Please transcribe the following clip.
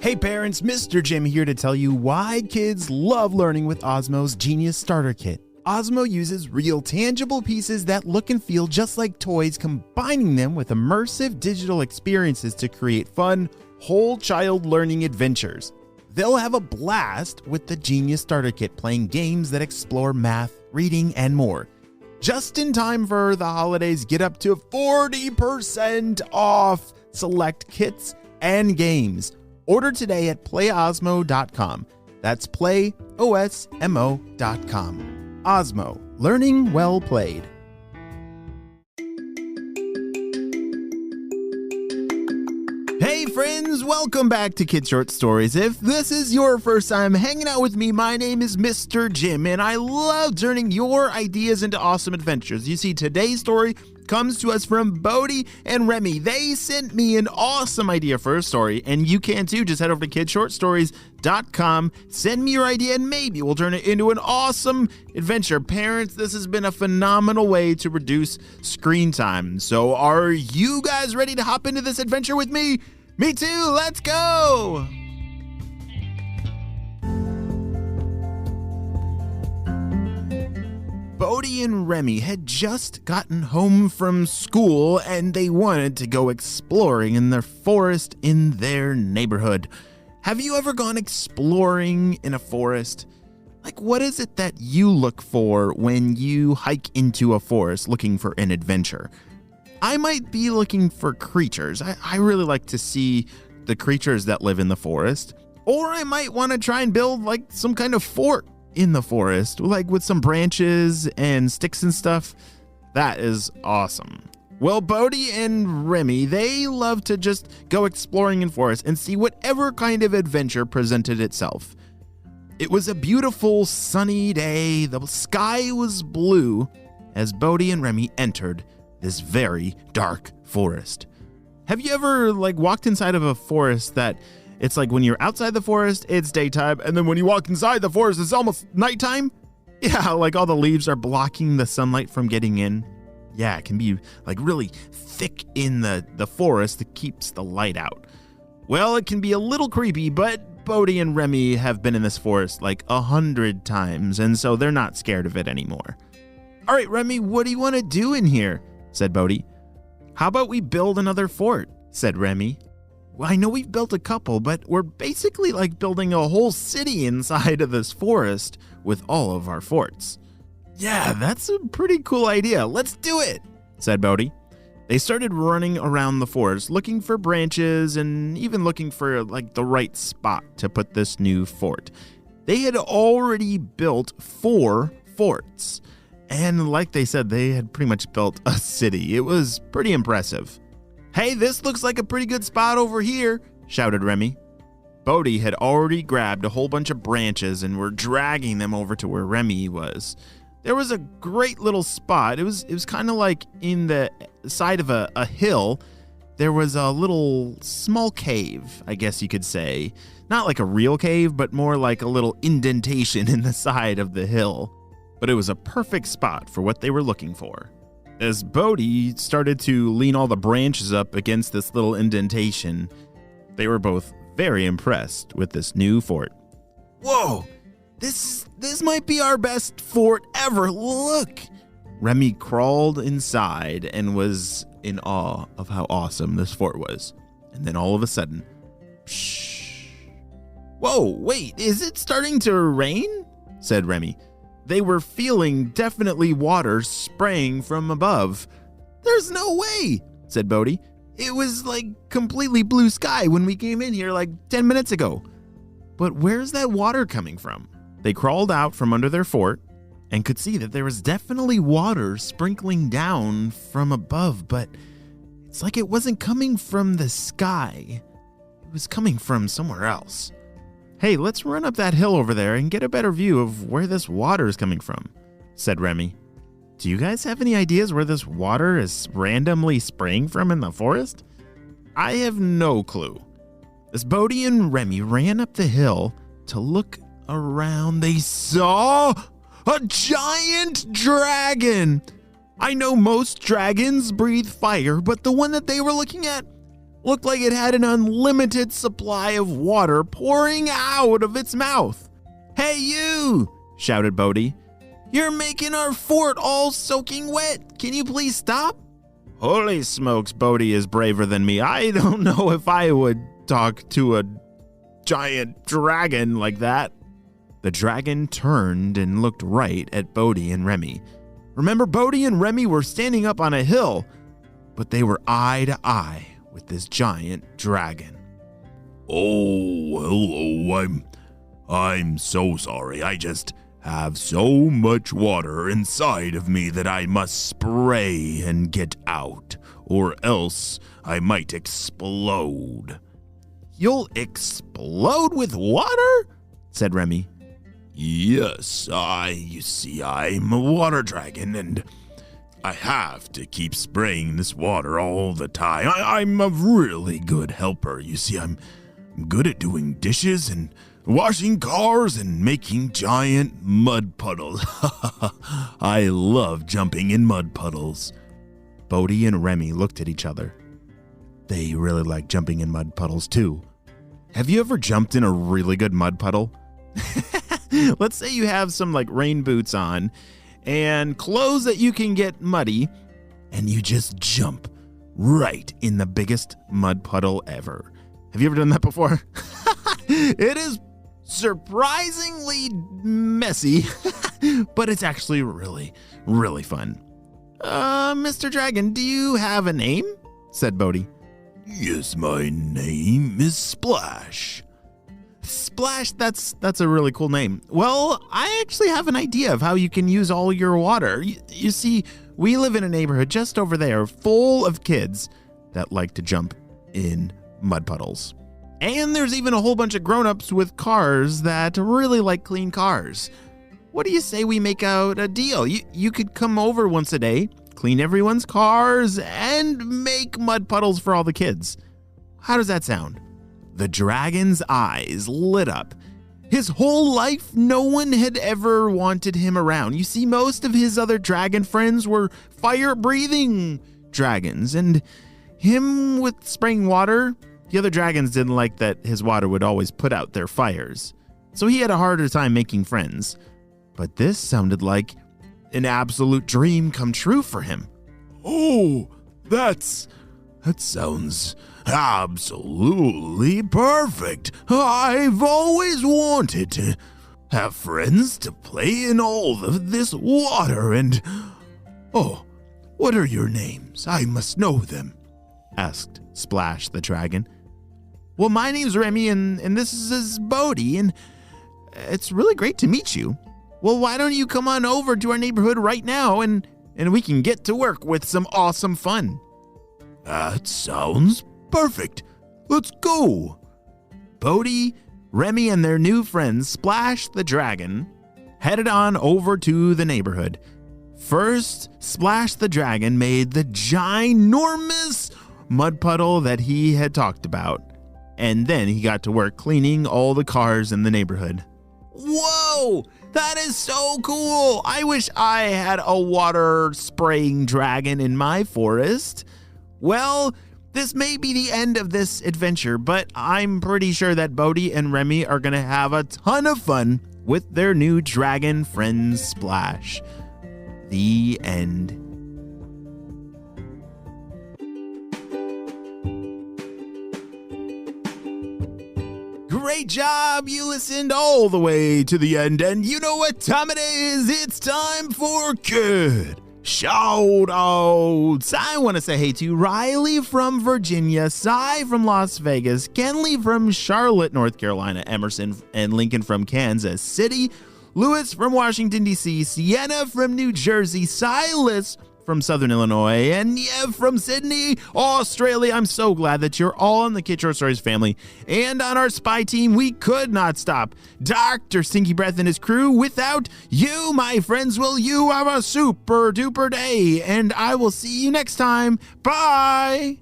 Hey parents, Mr. Jim here to tell you why kids love learning with Osmo's Genius Starter Kit. Osmo uses real tangible pieces that look and feel just like toys, combining them with immersive digital experiences to create fun, whole child learning adventures. They'll have a blast with the Genius Starter Kit, playing games that explore math, reading, and more. Just in time for the holidays, get up to 40% off select kits and games. Order today at playosmo.com. That's playosmo.com. Osmo, learning well played. Hey friends, welcome back to Kid Short Stories. If this is your first time hanging out with me, my name is Mr. Jim, and I love turning your ideas into awesome adventures. You see, today's story comes to us from Bodhi and Remi. They sent me an awesome idea for a story, and you can too. Just head over to kidshortstories.com, send me your idea, and maybe we'll turn it into an awesome adventure. Parents, this has been a phenomenal way to reduce screen time. So are you guys ready to hop into this adventure with me? Me too, let's go! Bodhi and Remi had just gotten home from school and they wanted to go exploring in the forest in their neighborhood. Have you ever gone exploring in a forest? Like, what is it that you look for when you hike into a forest looking for an adventure? I might be looking for creatures. I really like to see the creatures that live in the forest. Or I might want to try and build like some kind of fort in the forest, like with some branches and sticks and stuff. That is awesome. Well, Bodhi and Remi, they love to just go exploring in forests and see whatever kind of adventure presented itself. It was a beautiful sunny day. The sky was blue as Bodhi and Remi entered this very dark forest. Have you ever walked inside of a forest that it's like when you're outside the forest, it's daytime, and then when you walk inside the forest, it's almost nighttime? Yeah, like all the leaves are blocking the sunlight from getting in. Yeah, it can be like really thick in the forest that keeps the light out. Well, it can be a little creepy, but Bodhi and Remi have been in this forest like 100 times, and so they're not scared of it anymore. All right, Remi, what do you want to do in here? Said Bodhi. How about we build another fort? Said Remi. Well, I know we've built a couple, but we're basically like building a whole city inside of this forest with all of our forts. Yeah, that's a pretty cool idea. Let's do it, said Bodhi. They started running around the forest, looking for branches and even looking for like the right spot to put this new fort. They had already built 4 forts. And like they said, they had pretty much built a city. It was pretty impressive. Hey, this looks like a pretty good spot over here, shouted Remi. Bodhi had already grabbed a whole bunch of branches and were dragging them over to where Remi was. There was a great little spot. It was kind of like in the side of a hill. There was a little small cave, I guess you could say. Not like a real cave, but more like a little indentation in the side of the hill. But it was a perfect spot for what they were looking for. As Bodhi started to lean all the branches up against this little indentation, they were both very impressed with this new fort. Whoa, this might be our best fort ever. Look! Remi crawled inside and was in awe of how awesome this fort was. And then all of a sudden, psh! Whoa, wait, is it starting to rain? Said Remi. They were feeling definitely water spraying from above. There's no way, said Bodhi. It was like completely blue sky when we came in here like 10 minutes ago. But where's that water coming from? They crawled out from under their fort and could see that there was definitely water sprinkling down from above, but it's like it wasn't coming from the sky. It was coming from somewhere else. Hey, let's run up that hill over there and get a better view of where this water is coming from, said Remi. Do you guys have any ideas where this water is randomly spraying from in the forest? I have no clue. As Bodhi and Remi ran up the hill to look around, they saw a giant dragon. I know most dragons breathe fire, but the one that they were looking at looked like it had an unlimited supply of water pouring out of its mouth. "Hey, you!" shouted Bodhi. "You're making our fort all soaking wet. Can you please stop?" "Holy smokes, Bodhi is braver than me. I don't know if I would talk to a giant dragon like that." The dragon turned and looked right at Bodhi and Remi. Remember, Bodhi and Remi were standing up on a hill, but they were eye to eye with this giant dragon. "Oh, hello, I'm so sorry. I just have so much water inside of me that I must spray and get out, or else I might explode." "You'll explode with water?" said Remi. "Yes, you see, I'm a water dragon, and I have to keep spraying this water all the time. I'm a really good helper. You see, I'm good at doing dishes and washing cars and making giant mud puddles. I love jumping in mud puddles." Bodhi and Remi looked at each other. They really like jumping in mud puddles too. Have you ever jumped in a really good mud puddle? Let's say you have some rain boots on and clothes that you can get muddy, and you just jump right in the biggest mud puddle ever. Have you ever done that before? It is surprisingly messy, but it's actually really, really fun. Mr. Dragon, do you have a name?" said Bodhi. "Yes, my name is Splash." "Splash, that's a really cool name. Well, I actually have an idea of how you can use all your water. You see, we live in a neighborhood just over there full of kids that like to jump in mud puddles. And there's even a whole bunch of grown-ups with cars that really like clean cars. What do you say we make out a deal? You could come over once a day, clean everyone's cars, and make mud puddles for all the kids. How does that sound?" The dragon's eyes lit up. His whole life, no one had ever wanted him around. You see, most of his other dragon friends were fire-breathing dragons, and him with spraying water, the other dragons didn't like that his water would always put out their fires. So he had a harder time making friends. But this sounded like an absolute dream come true for him. "Oh, that sounds absolutely perfect. I've always wanted to have friends to play in all of this water, and oh, what are your names? I must know them," asked Splash the dragon. "Well, my name's Remi, and this is Bodhi, and it's really great to meet you. Well, why don't you come on over to our neighborhood right now, and we can get to work with some awesome fun." "That sounds perfect. Let's go." Bodhi, Remi, and their new friends, Splash the dragon, headed on over to the neighborhood. First, Splash the dragon made the ginormous mud puddle that he had talked about, and then he got to work cleaning all the cars in the neighborhood. Whoa! That is so cool! I wish I had a water spraying dragon in my forest. Well, this may be the end of this adventure, but I'm pretty sure that Bodhi and Remi are going to have a ton of fun with their new dragon friend Splash. The end. Great job! You listened all the way to the end, and you know what time it is? It's time for Kid Shout-outs! I want to say hey to Riley from Virginia, Cy from Las Vegas, Kenley from Charlotte, North Carolina, Emerson and Lincoln from Kansas City, Lewis from Washington, D.C., Sienna from New Jersey, Silas from Southern Illinois, and Niev from Sydney, Australia. I'm so glad that you're all in the Kid Short Stories family. And on our spy team, we could not stop Dr. Stinky Breath and his crew. Without you, my friends, will you have a super duper day. And I will see you next time. Bye.